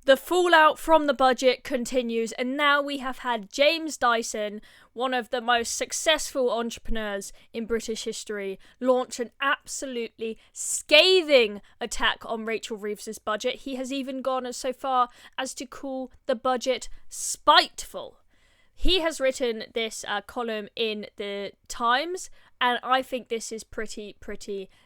The fallout from the budget continues, and now we have had James Dyson, one of the most successful entrepreneurs in British history, launch an absolutely scathing attack on Rachel Reeves' budget. He has even gone so far as to call the budget spiteful. He has written this column in the Times, and I think this is pretty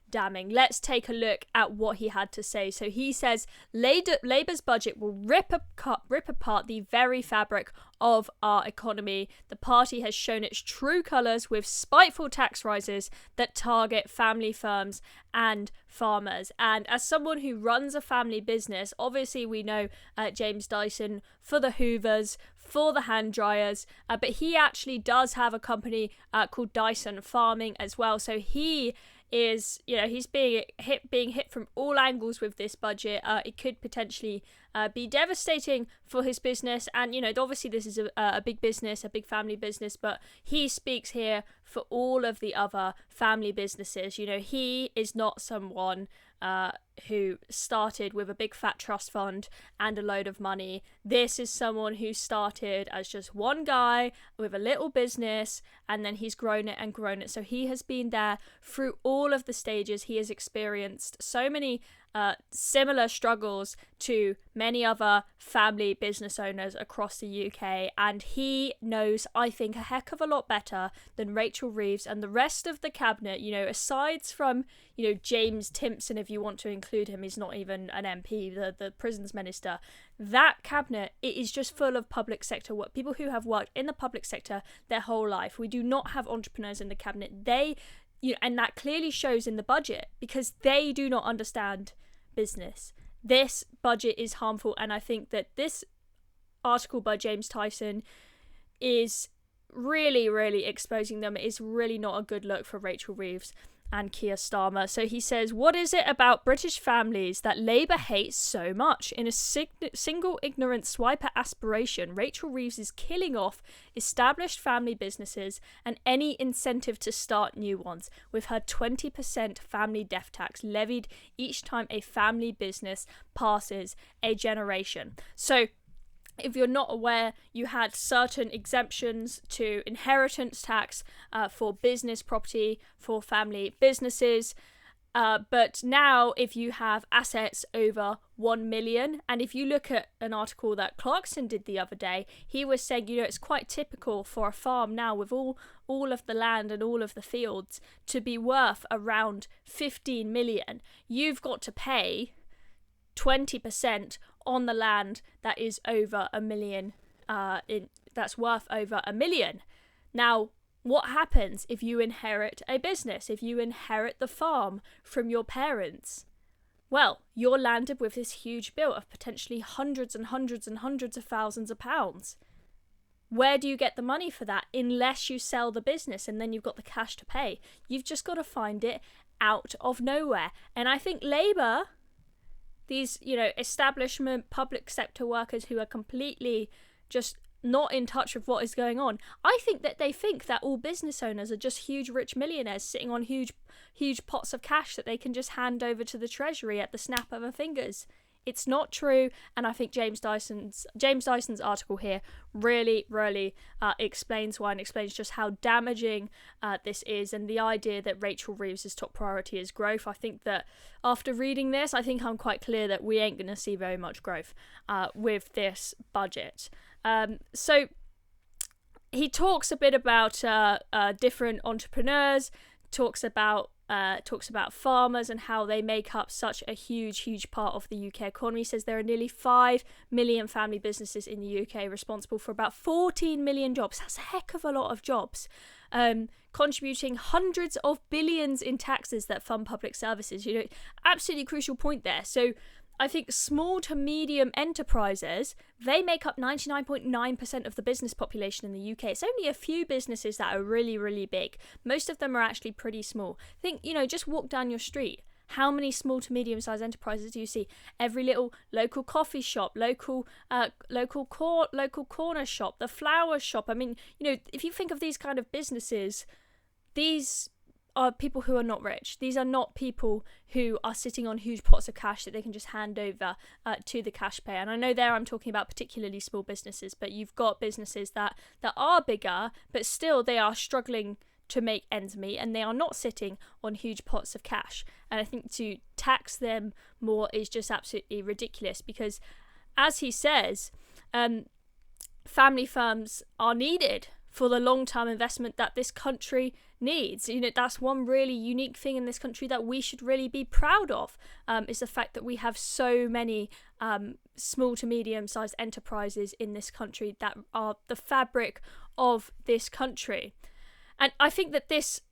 damning. Let's take a look at what he had to say. So he says, Labour's budget will rip apart the very fabric of our economy. The party has shown its true colours with spiteful tax rises that target family firms and farmers. And as someone who runs a family business, obviously we know James Dyson for the Hoovers, for the hand dryers, but he actually does have a company called Dyson Farming as well. So he is, he's being hit from all angles with this budget. It could potentially be devastating for his business, and obviously this is a big business, a big family business, but he speaks here for all of the other family businesses. He is not someone who started with a big fat trust fund and a load of money. This is someone who started as just one guy with a little business, and then he's grown it and grown it. So he has been there through all of the stages. He has experienced so many similar struggles to many other family business owners across the UK, and he knows, I think, a heck of a lot better than Rachel Reeves and the rest of the cabinet. Aside from James Timpson, if you want to include him, he's not even an MP, the prisons minister. That cabinet, it is just full of public sector work, people who have worked in the public sector their whole life. We do not have entrepreneurs in the cabinet. And that clearly shows in the budget, because they do not understand business. This budget is harmful, and I think that this article by James Dyson is really exposing them. It's really not a good look for Rachel Reeves and Keir Starmer. So he says, what is it about British families that Labour hates so much? In a single ignorant swiper aspiration, Rachel Reeves is killing off established family businesses and any incentive to start new ones, with her 20% family death tax levied each time a family business passes a generation. So if you're not aware, you had certain exemptions to inheritance tax for business property, for family businesses. But now if you have assets over 1 million, and if you look at an article that Clarkson did the other day, he was saying, it's quite typical for a farm now with all of the land and all of the fields to be worth around 15 million. You've got to pay 20% on the land that is over 1 million, that's worth over 1 million. Now, what happens if you inherit a business, if you inherit the farm from your parents? Well, you're landed with this huge bill of potentially hundreds and hundreds and hundreds of thousands of pounds. Where do you get the money for that unless you sell the business and then you've got the cash to pay? You've just got to find it out of nowhere. And I think Labour, these, establishment, public sector workers who are completely just not in touch with what is going on, I think that they think that all business owners are just huge rich millionaires sitting on huge pots of cash that they can just hand over to the Treasury at the snap of their fingers. It's not true, and I think James Dyson's article here really explains why, and explains just how damaging this is, and the idea that Rachel Reeves' top priority is growth. I think that after reading this, I think I'm quite clear that we ain't going to see very much growth with this budget. So he talks a bit about different entrepreneurs, talks about farmers and how they make up such a huge part of the UK economy. He says there are nearly 5 million family businesses in the UK responsible for about 14 million jobs. That's a heck of a lot of jobs. Contributing hundreds of billions in taxes that fund public services. Absolutely crucial point there. So I think small to medium enterprises, they make up 99.9% of the business population in the UK. It's only a few businesses that are really big. Most of them are actually pretty small. Think, just walk down your street. How many small to medium-sized enterprises do you see? Every little local coffee shop, local corner shop, the flower shop. I mean, if you think of these kind of businesses, these are people who are not rich. These are not people who are sitting on huge pots of cash that they can just hand over to the cash payer. And I know there I'm talking about particularly small businesses, but you've got businesses that are bigger, but still they are struggling to make ends meet, and they are not sitting on huge pots of cash. And I think to tax them more is just absolutely ridiculous, because as he says, family firms are needed for the long-term investment that this country needs. That's one really unique thing in this country that we should really be proud of, is the fact that we have so many small to medium-sized enterprises in this country that are the fabric of this country. And I think that this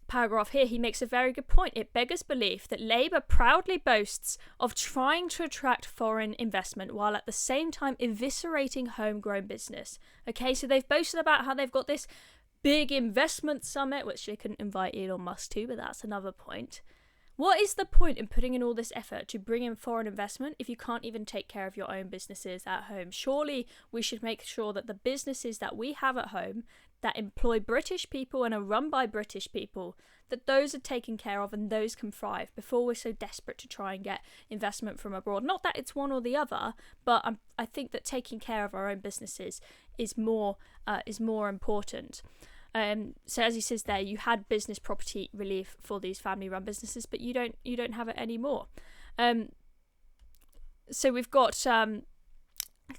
paragraph here, he makes a very good point. It beggars belief that Labour proudly boasts of trying to attract foreign investment while at the same time eviscerating homegrown business. Okay, so they've boasted about how they've got this big investment summit, which they couldn't invite Elon Musk to, but that's another point. What is the point in putting in all this effort to bring in foreign investment if you can't even take care of your own businesses at home? Surely we should make sure that the businesses that we have at home that employ British people and are run by British people, that those are taken care of and those can thrive before we're so desperate to try and get investment from abroad. Not that it's one or the other, but I think that taking care of our own businesses is more important. So as he says there, you had business property relief for these family-run businesses, but you don't have it anymore. So we've got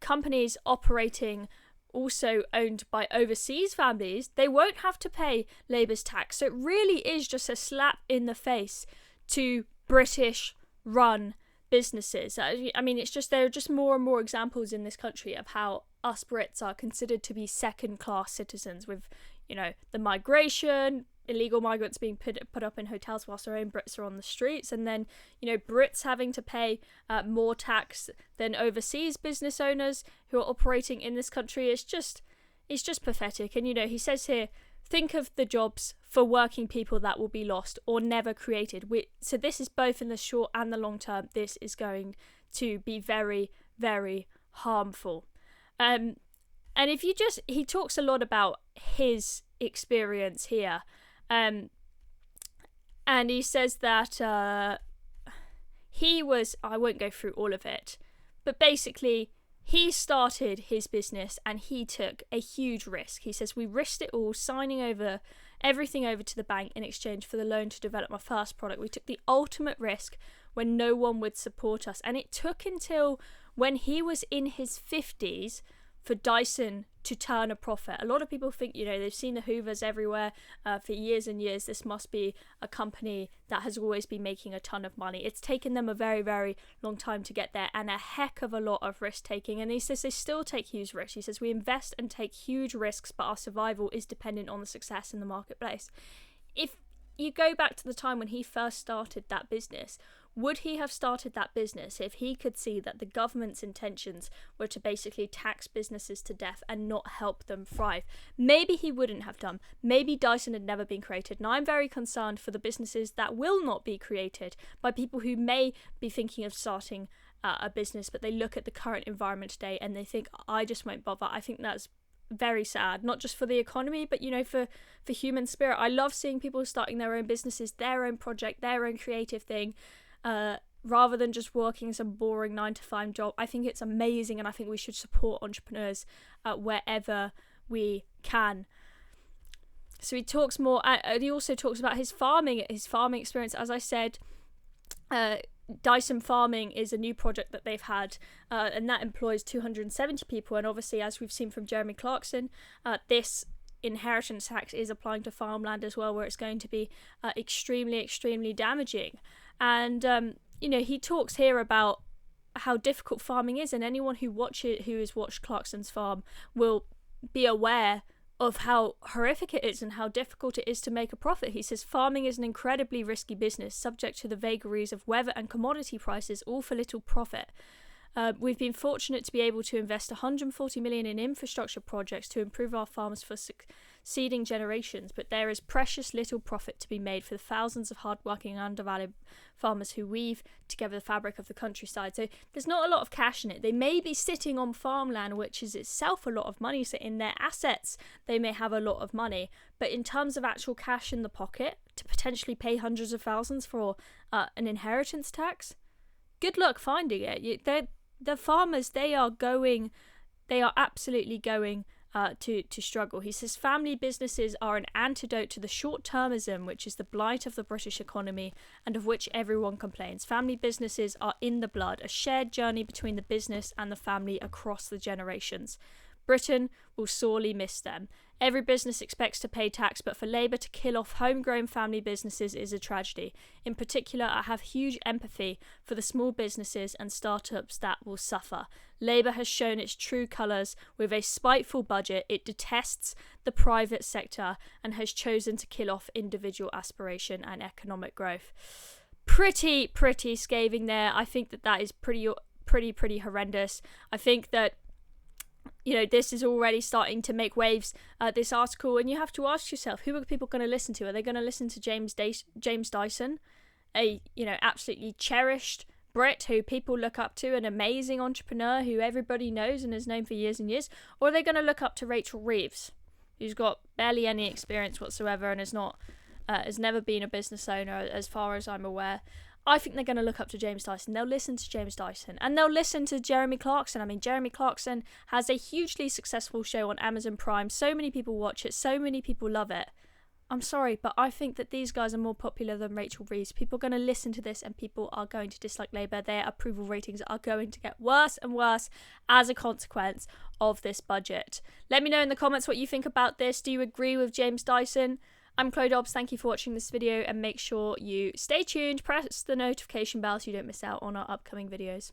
companies operating also owned by overseas families. They won't have to pay Labour's tax. So it really is just a slap in the face to British-run businesses. I mean, there are just more and more examples in this country of how us Brits are considered to be second-class citizens, with the migration, illegal migrants being put up in hotels whilst our own Brits are on the streets, and then Brits having to pay more tax than overseas business owners who are operating in this country. It's just pathetic. And he says here, think of the jobs for working people that will be lost or never created. So this is both in the short and the long term. This is going to be very, very harmful. And he talks a lot about his experience here. And he says that I won't go through all of it, but basically he started his business and he took a huge risk. He says, we risked it all, signing everything over to the bank in exchange for the loan to develop my first product. We took the ultimate risk when no one would support us. And it took until when he was in his 50s for Dyson to turn a profit. A lot of people think, they've seen the Hoovers everywhere for years and years. This must be a company that has always been making a ton of money. It's taken them a very, very long time to get there, and a heck of a lot of risk taking. And he says they still take huge risks. He says we invest and take huge risks, but our survival is dependent on the success in the marketplace. If you go back to the time when he first started that business, would he have started that business if he could see that the government's intentions were to basically tax businesses to death and not help them thrive? Maybe he wouldn't have done. Maybe Dyson had never been created. And I'm very concerned for the businesses that will not be created by people who may be thinking of starting a business, but they look at the current environment today and they think, I just won't bother. I think that's very sad, not just for the economy, but for human spirit. I love seeing people starting their own businesses, their own project, their own creative thing, rather than just working some boring 9-to-5 job. I think it's amazing, and I think we should support entrepreneurs wherever we can. So he talks more. He also talks about his farming experience. As I said, Dyson Farming is a new project that they've had, and that employs 270 people. And obviously, as we've seen from Jeremy Clarkson, this inheritance tax is applying to farmland as well, where it's going to be extremely, extremely damaging. And he talks here about how difficult farming is, and anyone who has watched Clarkson's farm will be aware of how horrific it is and how difficult it is to make a profit. He says farming is an incredibly risky business, subject to the vagaries of weather and commodity prices, all for little profit. We've been fortunate to be able to invest 140 million in infrastructure projects to improve our farms for succeeding generations, but there is precious little profit to be made for the thousands of hardworking and undervalued farmers who weave together the fabric of the countryside. So there's not a lot of cash in it. They may be sitting on farmland, which is itself a lot of money, so in their assets they may have a lot of money, but in terms of actual cash in the pocket to potentially pay hundreds of thousands for an inheritance tax, good luck finding it. The farmers, they are absolutely going to struggle. He says family businesses are an antidote to the short-termism, which is the blight of the British economy and of which everyone complains. Family businesses are in the blood, a shared journey between the business and the family across the generations. Britain will sorely miss them. Every business expects to pay tax, but for Labour to kill off homegrown family businesses is a tragedy. In particular, I have huge empathy for the small businesses and startups that will suffer. Labour has shown its true colours with a spiteful budget. It detests the private sector and has chosen to kill off individual aspiration and economic growth. Pretty scathing there. I think that is pretty horrendous. I think that, you know, this is already starting to make waves, this article, and you have to ask yourself, who are people going to listen to? Are they going to listen to James Dyson, a, you know, absolutely cherished Brit who people look up to, an amazing entrepreneur who everybody knows and has known for years and years? Or are they going to look up to Rachel Reeves, who's got barely any experience whatsoever and has never been a business owner as far as I'm aware? I think they're going to look up to James Dyson. They'll listen to James Dyson and they'll listen to Jeremy Clarkson. I mean, Jeremy Clarkson has a hugely successful show on Amazon Prime. So many people watch it. So many people love it. I'm sorry, but I think that these guys are more popular than Rachel Reeves. People are going to listen to this and people are going to dislike Labour. Their approval ratings are going to get worse and worse as a consequence of this budget. Let me know in the comments what you think about this. Do you agree with James Dyson? I'm Chloe Dobbs, thank you for watching this video and make sure you stay tuned, press the notification bell so you don't miss out on our upcoming videos.